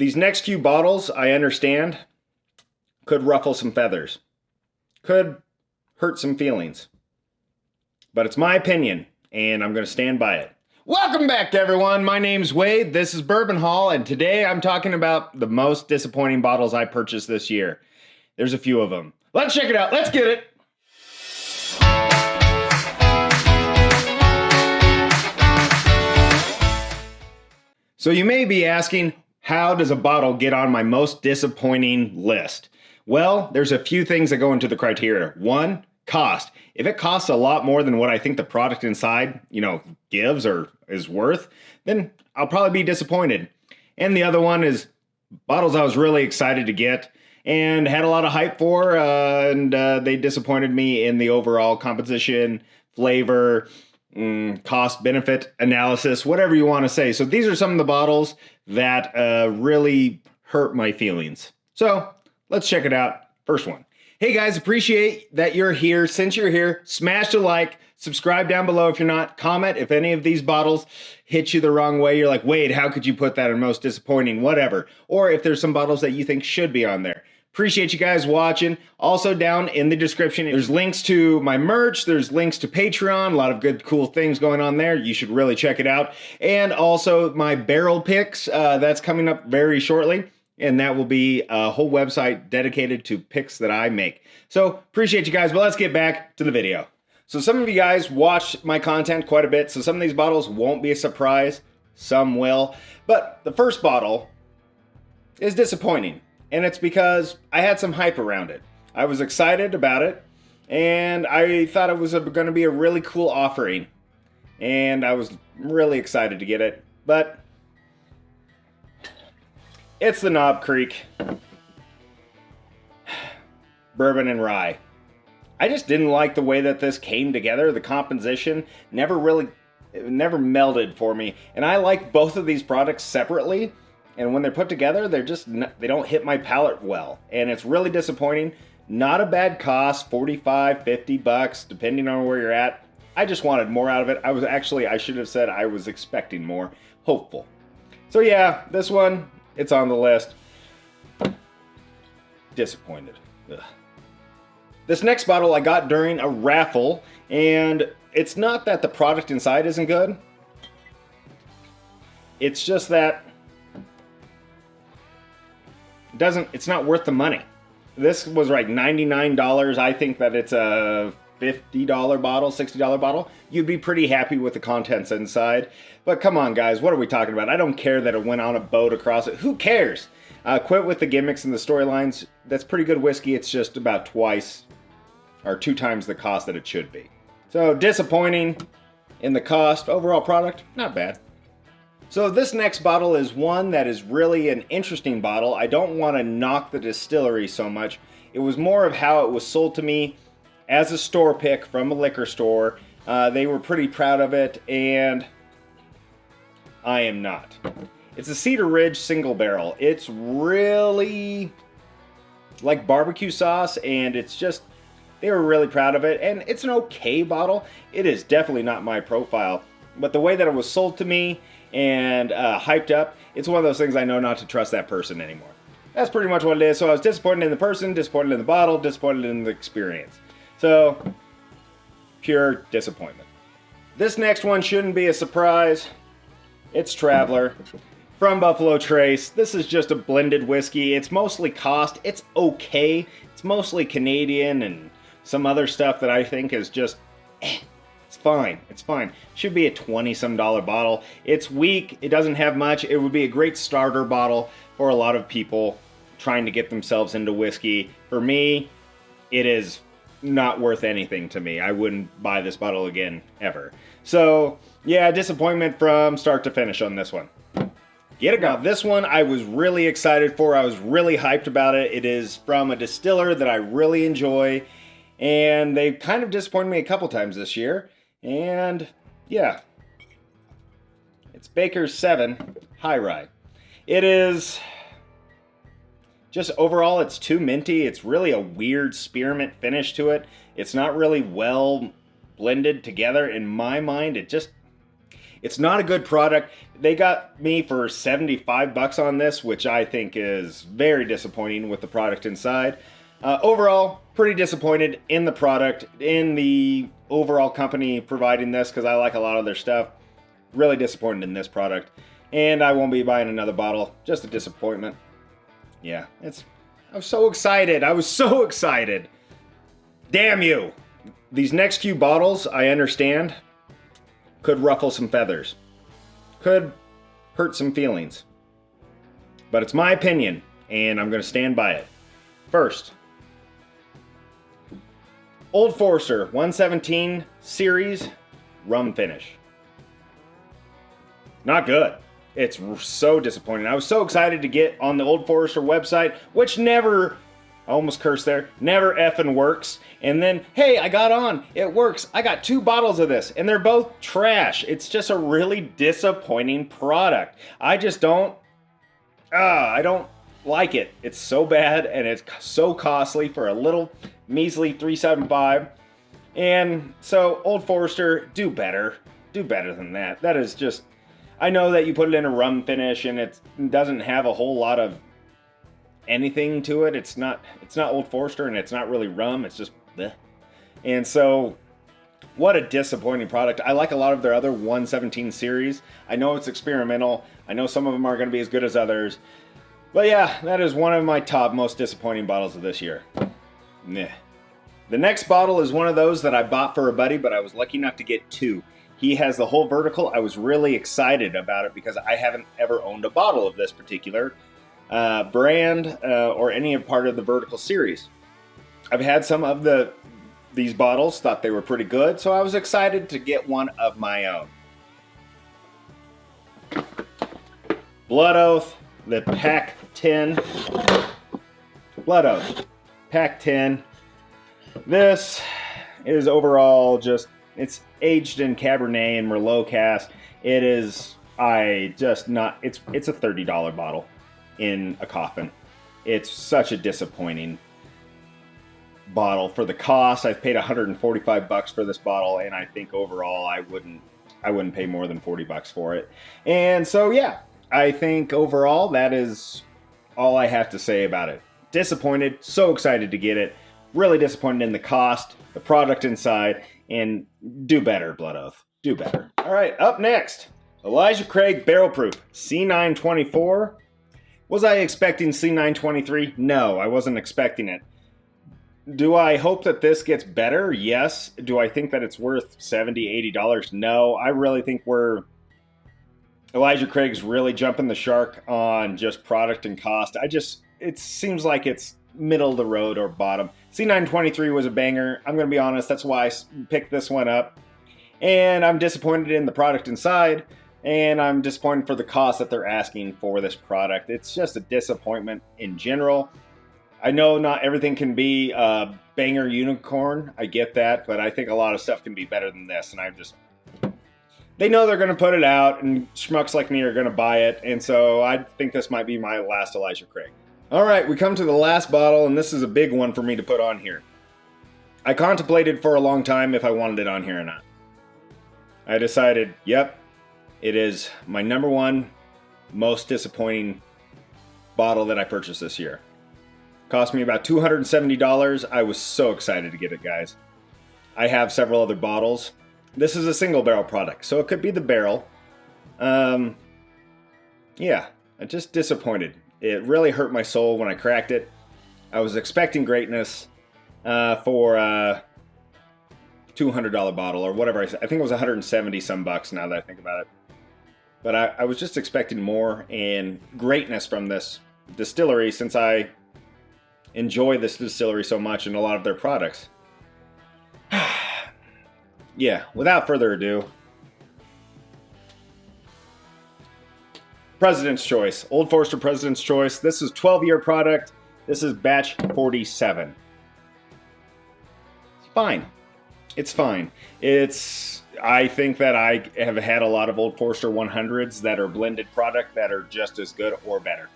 these next few bottles, I understand, could ruffle some feathers. Could hurt some feelings. But it's my opinion, and I'm going to stand by it. Welcome back, everyone. My name's Wade. This is Bourbon Hall, and today I'm talking about the most disappointing bottles I purchased this year. There's a few of them. Let's check it out. Let's get it. So you may be asking, how does a bottle get on my most disappointing list? Well, there's a few things that go into the criteria. One, cost. If it costs a lot more than what I think the product inside, gives or is worth, then I'll probably be disappointed. And the other one is bottles I was really excited to get and had a lot of hype for, and they disappointed me in the overall composition, flavor, cost-benefit analysis, whatever you want to say. So these are some of the bottles that really hurt my feelings. So let's check it out. First one. Hey guys, appreciate that you're here. Since you're here, smash a like, subscribe down below if you're not, comment if any of these bottles hit you the wrong way. You're like, Wade, how could you put that in most disappointing, whatever. Or if there's some bottles that you think should be on there. Appreciate you guys watching. Also down in the description, there's links to my merch. There's links to Patreon. A lot of good, cool things going on there. You should really check it out. And also my barrel picks, that's coming up very shortly. And that will be a whole website dedicated to picks that I make. So appreciate you guys, but let's get back to the video. So some of you guys watch my content quite a bit, so some of these bottles won't be a surprise. Some will. But the first bottle is disappointing. And it's because I had some hype around it. I was excited about it, and I thought it was going to be a really cool offering. And I was really excited to get it. But it's the Knob Creek Bourbon and Rye. I just didn't like the way that this came together. The composition never melded for me. And I like both of these products separately. And when they're put together, they don't hit my palate well. And it's really disappointing. Not a bad cost, 45, 50 bucks, depending on where you're at. I just wanted more out of it. I should have said I was expecting more. Hopeful. So yeah, this one, it's on the list. Disappointed. Ugh. This next bottle I got during a raffle, and it's not that the product inside isn't good. It's just that it's not worth the money. This was like $99. I think that it's a $50 bottle, $60 bottle. You'd be pretty happy with the contents inside. But come on, guys, what are we talking about? I don't care that it went on a boat across it. Who cares? Quit with the gimmicks and the storylines. That's pretty good whiskey. It's just about twice or 2 times the cost that it should be. So disappointing in the cost. Overall product, not bad. So this next bottle is one that is really an interesting bottle. I don't want to knock the distillery so much. It was more of how it was sold to me as a store pick from a liquor store. They were pretty proud of it, and I am not. It's a Cedar Ridge single barrel. It's really like barbecue sauce, and they were really proud of it, and it's an okay bottle. It is definitely not my profile, but the way that it was sold to me and hyped up, it's one of those things I know not to trust that person anymore. That's pretty much what it is. So I was disappointed in the person, disappointed in the bottle, disappointed in the experience. So, pure disappointment. This next one shouldn't be a surprise. It's Traveler from Buffalo Trace. This is just a blended whiskey. It's mostly cost. It's okay. It's mostly Canadian and some other stuff that I think is just It's fine. It's fine. Should be a $20-some bottle. It's weak. It doesn't have much. It would be a great starter bottle for a lot of people trying to get themselves into whiskey. For me, it is not worth anything to me. I wouldn't buy this bottle again, ever. So, yeah, disappointment from start to finish on this one. Get it. Now, this one I was really excited for. I was really hyped about it. It is from a distiller that I really enjoy. And they kind of disappointed me a couple times this year. And yeah, it's Baker's 7 High Rye. It is just overall, it's too minty. It's really a weird spearmint finish to it. It's not really well blended together in my mind. It's not a good product. They got me for 75 bucks on this, which I think is very disappointing with the product inside. Overall, pretty disappointed in the product, in the overall company providing this, because I like a lot of their stuff. Really disappointed in this product. And I won't be buying another bottle. Just a disappointment. Yeah, I was so excited. I was so excited. Damn you. These next few bottles, I understand, could ruffle some feathers. Could hurt some feelings. But it's my opinion, and I'm going to stand by it. First, Old Forester 117 Series Rum Finish. Not good. It's so disappointing. I was so excited to get on the Old Forester website, which never, I almost cursed there, never effing works. And then, hey, I got on. It works. I got 2 bottles of this, and they're both trash. It's just a really disappointing product. I just don't, I don't like it. It's so bad, and it's so costly for a little measly $3.75. And so, Old Forester, do better. Do better than that. That is just, I know that you put it in a rum finish, and it doesn't have a whole lot of anything to it. It's not Old Forester, and it's not really rum. It's just bleh. And so, what a disappointing product. I like a lot of their other 117 series. I know it's experimental. I know some of them are going to be as good as others. But yeah, that is one of my top most disappointing bottles of this year. Meh. The next bottle is one of those that I bought for a buddy, but I was lucky enough to get 2. He has the whole vertical. I was really excited about it because I haven't ever owned a bottle of this particular brand or any part of the vertical series. I've had some of these bottles, thought they were pretty good, so I was excited to get one of my own. Blood Oath, the Pact 10. Blood Oath, Pact 10. This is overall just, it's aged in Cabernet and Merlot cask. It is, it's a $30 bottle in a coffin. It's such a disappointing bottle for the cost. I've paid 145 bucks for this bottle, and I think overall I wouldn't pay more than 40 bucks for it. And so yeah, I think overall that is all I have to say about it. Disappointed, so excited to get it. Really disappointed in the cost, the product inside, and do better, Blood Oath. Do better. All right, up next, Elijah Craig Barrel Proof C924. Was I expecting C923? No, I wasn't expecting it. Do I hope that this gets better? Yes. Do I think that it's worth $70, $80? No. I really think Elijah Craig's really jumping the shark on just product and cost. It seems like it's middle of the road or bottom. C923 was a banger. I'm going to be honest. That's why I picked this one up. And I'm disappointed in the product inside. And I'm disappointed for the cost that they're asking for this product. It's just a disappointment in general. I know not everything can be a banger unicorn. I get that. But I think a lot of stuff can be better than this. And they know they're going to put it out. And schmucks like me are going to buy it. And so I think this might be my last Elijah Craig. All right, we come to the last bottle, and this is a big one for me to put on here. I contemplated for a long time if I wanted it on here or not. I decided, yep, it is my number one most disappointing bottle that I purchased this year. Cost me about $270. I was so excited to get it, guys. I have several other bottles. This is a single barrel product, so it could be the barrel. Yeah, I'm just disappointed. It really hurt my soul when I cracked it. I was expecting greatness for a $200 bottle or whatever I said. I think it was 170 some bucks now that I think about it. But I was just expecting more and greatness from this distillery since I enjoy this distillery so much and a lot of their products. Yeah, without further ado, President's Choice. Old Forester President's Choice. This is 12-year product. This is batch 47. It's fine. It's fine. I think that I have had a lot of Old Forester 100s that are blended product that are just as good or better.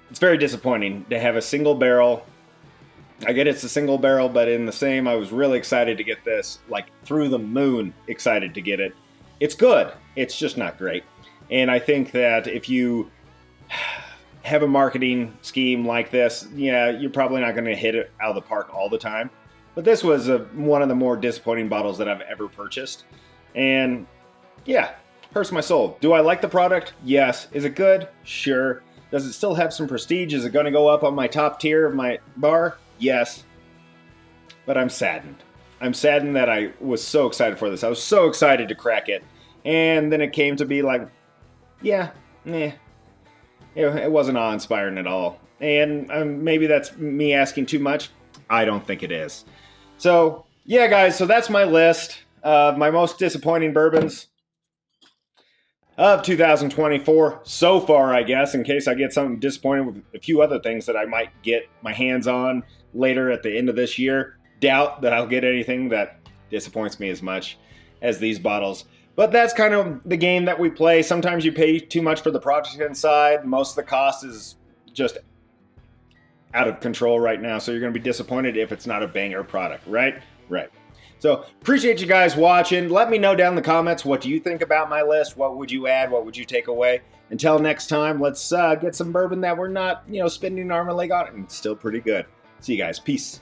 It's very disappointing to have a single barrel. I get it's a single barrel, but in the same, I was really excited to get this, like through the moon excited to get it. It's good. It's just not great. And I think that if you have a marketing scheme like this, yeah, you're probably not going to hit it out of the park all the time. But this was one of the more disappointing bottles that I've ever purchased. And yeah, hurts my soul. Do I like the product? Yes. Is it good? Sure. Does it still have some prestige? Is it going to go up on my top tier of my bar? Yes. But I'm saddened. I'm saddened that I was so excited for this. I was so excited to crack it. And then it came to be like, yeah, it wasn't awe-inspiring at all. And maybe that's me asking too much. I don't think it is. So, yeah, guys, so that's my list of my most disappointing bourbons of 2024 so far, I guess, in case I get something disappointing with a few other things that I might get my hands on later at the end of this year. Doubt that I'll get anything that disappoints me as much as these bottles. But that's kind of the game that we play. Sometimes you pay too much for the product inside. Most of the cost is just out of control right now. So you're going to be disappointed if it's not a banger product, right? Right. So appreciate you guys watching. Let me know down in the comments, what do you think about my list? What would you add? What would you take away? Until next time, let's get some bourbon that we're not, spending an arm and leg on, and it's still pretty good. See you guys. Peace.